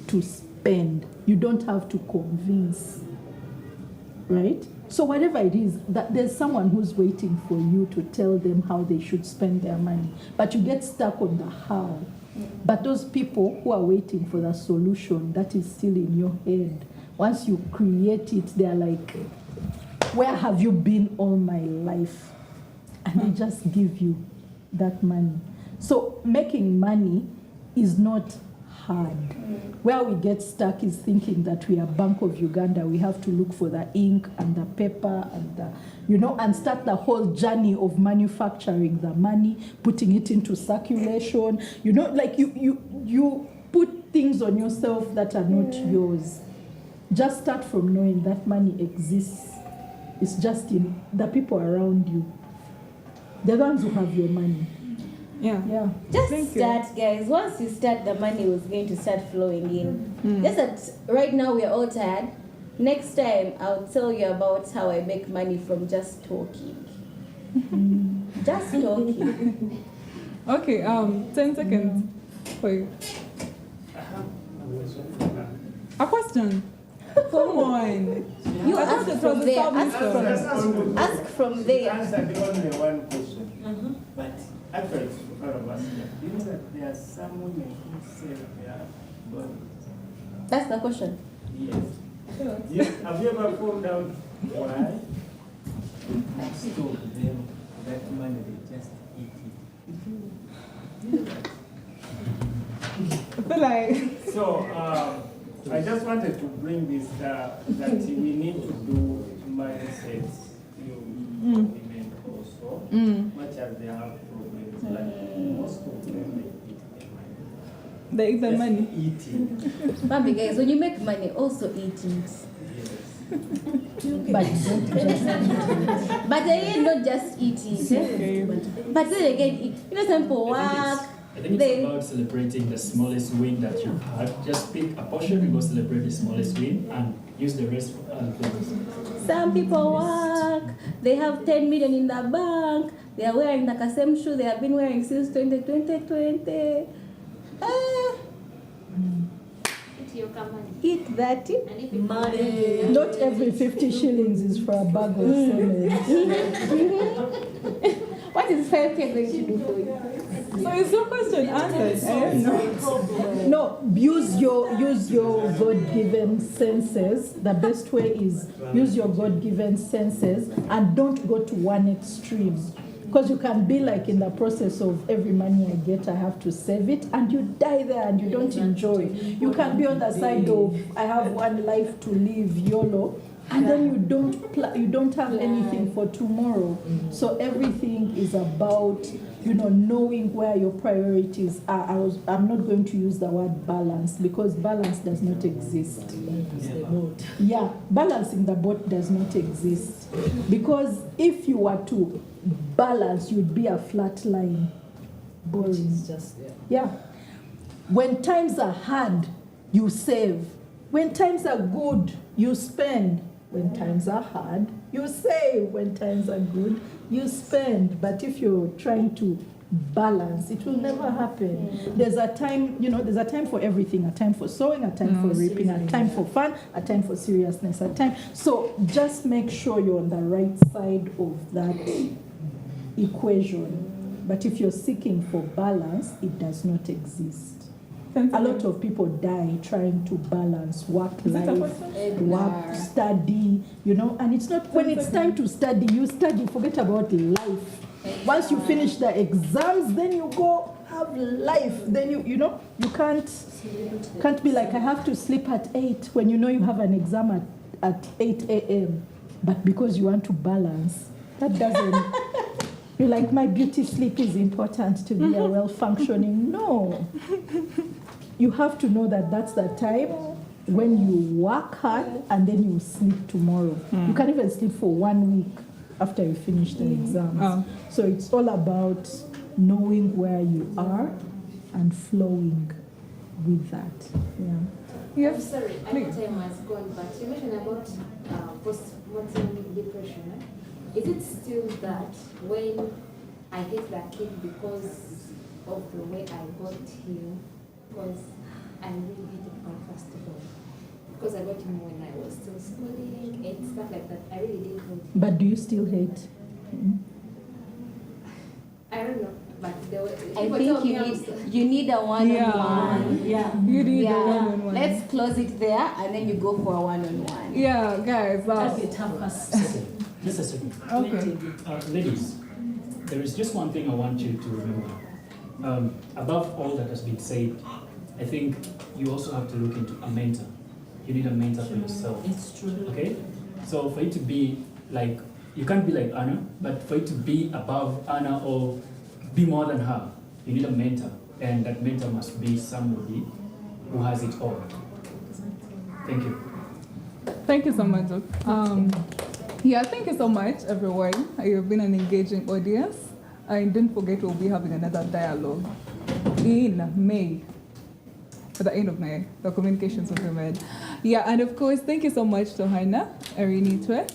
to spend. You don't have to convince. Right? So whatever it is, that there's someone who's waiting for you to tell them how they should spend their money. But you get stuck on the how. But those people who are waiting for the solution, that is still in your head. Once you create it, they're like, where have you been all my life? And they just give you that money. So making money is not hard. Where we get stuck is thinking that we are Bank of Uganda. We have to look for the ink and the paper and the, and start the whole journey of manufacturing the money, putting it into circulation. Like you put things on yourself that are not yours. Just start from knowing that money exists. It's just in the people around you. The ones who have your money. Yeah. Just start, guys. Once you start, the money was going to start flowing in. Just that right now we are all tired. Next time I'll tell you about how I make money from just talking. Just talking. Okay, 10 seconds for you. A question? Come on. You ask from there. Ask from there. You answered only one question. But actually, it's for all of us here. You know that there are some women who sell their bodies. That's the question. Yes. Have you ever found out why? Most of them, that money, they just eat it. I feel like... So, I just wanted to bring this, that we need to do mindsets, women also, much as they have problems, like most of them, they eat the money. Eating. Bambi, guys, when you make money, also eat it. But don't just But again, not just eat it. But then again, some people work. I think it's about celebrating the smallest win that you've had. Just pick a portion and go celebrate the smallest win and use the rest for other things. Some people work, they have 10 million in the bank, they are wearing the same shoe they have been wearing since 2020. Eat that money. Not every 50 shillings is for a bag of cement. What is 5K going to do for you? So is your question answered? I don't know. No, use your God-given senses. The best way is use your God-given senses and don't go to one extreme. Because you can be like in the process of every money I get, I have to save it, and you die there and you don't enjoy. You can be on the side of I have one life to live, YOLO, and then you don't have anything for tomorrow. So everything is about knowing where your priorities are. I'm not going to use the word balance because balance does not exist. Yeah, balancing the boat does not exist. Because if you were to balance, you'd be a flat line. Boring. Yeah. When times are hard, you save. When times are good, you spend. When times are hard, you save. When times are good, you spend. But if you're trying to balance, it will never happen. There's a time, there's a time for everything, a time for sowing, a time for reaping, a time for fun, a time for seriousness, a time. So just make sure you're on the right side of that equation. But if you're seeking for balance, it does not exist. A lot of people die trying to balance work life, work, study, and it's not, when it's time to study, you study, forget about life. Once you finish the exams, then you go have life. Then you can't be like, I have to sleep at 8 when you have an exam at 8 a.m. But because you want to balance, that doesn't, you're like, my beauty sleep is important to be a well-functioning. No. You have to know that that's the time when you work hard and then you sleep tomorrow. You can even sleep for 1 week after you finish the exams. So it's all about knowing where you are and flowing with that. Yeah. I'm sorry, I know time has gone, but you mentioned about postmortem depression. Is it still that when I get that kid because of the way I got him, because I really hated him first of all, because I got him when I was still schooling and stuff like that, I really didn't hate him. But do you still hate? I don't know, but I think you need a one-on-one. Yeah. You need a one-on-one. Let's close it there and then you go for a one-on-one. Yeah, guys. Just a second. Okay. Ladies, there is just one thing I want you to remember. Above all that has been said, I think you also have to look into a mentor. You need a mentor for yourself. It's true. Okay? So for you to be like, you can't be like Anna, but for you to be above Anna or be more than her, you need a mentor. And that mentor must be somebody who has it all. Thank you. Thank you so much. Yeah, thank you so much, everyone. You've been an engaging audience. And don't forget, we'll be having another dialogue in May, at the end of May, the communications with women. Yeah, and of course, thank you so much to Hannah, Arinaitwe.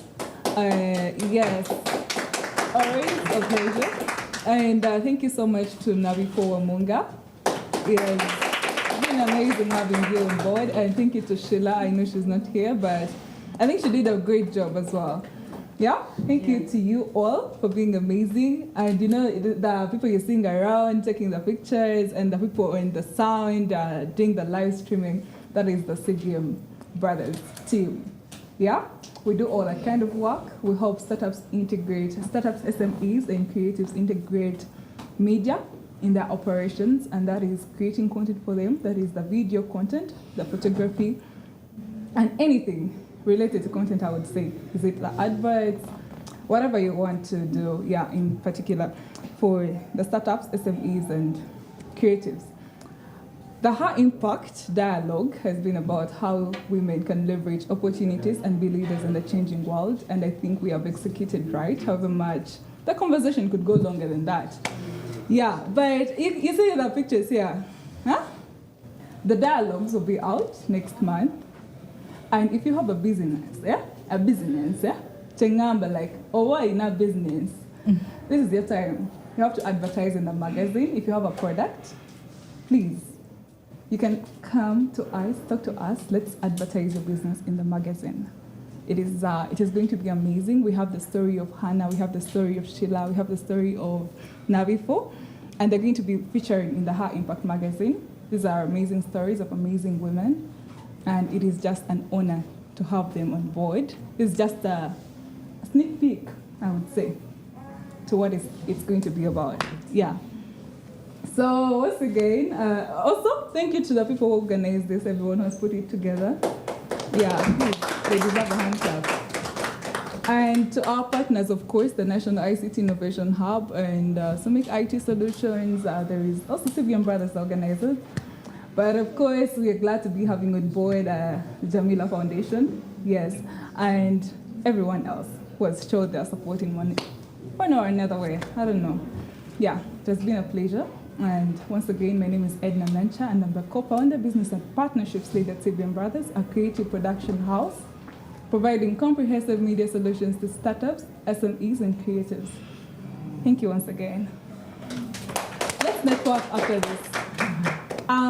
Yes, always a pleasure. And thank you so much to Nabifo Wamunga. It's been amazing having you on board. And thank you to Sheillah. I know she's not here, but I think she did a great job as well. Yeah, thank you to you all for being amazing. And you know, the people you're seeing around, taking the pictures, and the people in the sound, doing the live streaming, that is the CBM Brothers team. Yeah, we do all that kind of work. We help startups, SMEs, and creatives integrate media in their operations, and that is creating content for them. That is the video content, the photography, and anything related to content, I would say. Is it the adverts, whatever you want to do, yeah, in particular for the startups, SMEs, and creatives. The high impact dialogue has been about how women can leverage opportunities and be leaders in the changing world, and I think we have executed right, however much the conversation could go longer than that. Yeah, but you see the pictures here, huh? The dialogues will be out next month. And if you have a business, chengamba like, oh, why in a business? This is your time. You have to advertise in the magazine. If you have a product, please, you can come to us, talk to us. Let's advertise your business in the magazine. It is going to be amazing. We have the story of Hannah, we have the story of Sheillah, we have the story of Nabifo, and they're going to be featured in the High Impact magazine. These are amazing stories of amazing women. And it is just an honor to have them on board. It's just a sneak peek, I would say, to what it's going to be about. Yeah. So once again, also thank you to the people who organized this, everyone who has put it together. Yeah, please, they deserve a hand clap. And to our partners, of course, the National ICT Innovation Hub and Summit IT Solutions. There is also CBM Brothers organizers. But of course, we are glad to be having on board Jamila Foundation, yes, and everyone else who has showed their support in one or another way. I don't know. Yeah, it has been a pleasure. And once again, my name is Ednar Nankya, and I'm the co-founder, business and partnerships lead at CBM Brothers, a creative production house, providing comprehensive media solutions to startups, SMEs, and creatives. Thank you once again. Let's network after this.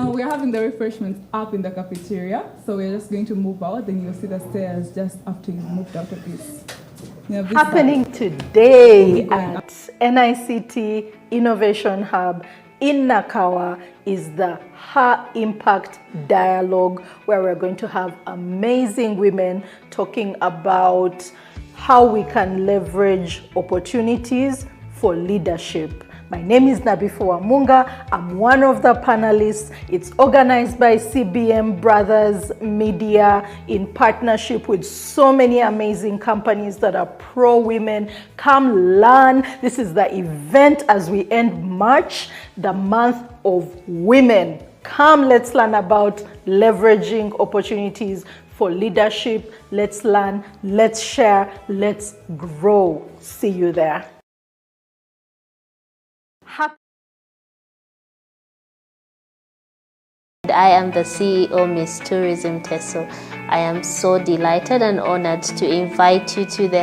We're having the refreshments up in the cafeteria, so we're just going to move out, then you'll see the stairs just after you've moved out of this. Happening today at NICT Innovation Hub in Nakawa is the High Impact Dialogue, where we're going to have amazing women talking about how we can leverage opportunities for leadership. My name is Nabifo Wamunga. I'm one of the panelists. It's organized by CBM Brothers Media in partnership with so many amazing companies that are pro-women. Come learn. This is the event as we end March, the month of women. Come, let's learn about leveraging opportunities for leadership. Let's learn, let's share, let's grow. See you there. I am the CEO, Miss Tourism Teso. I am so delighted and honored to invite you to the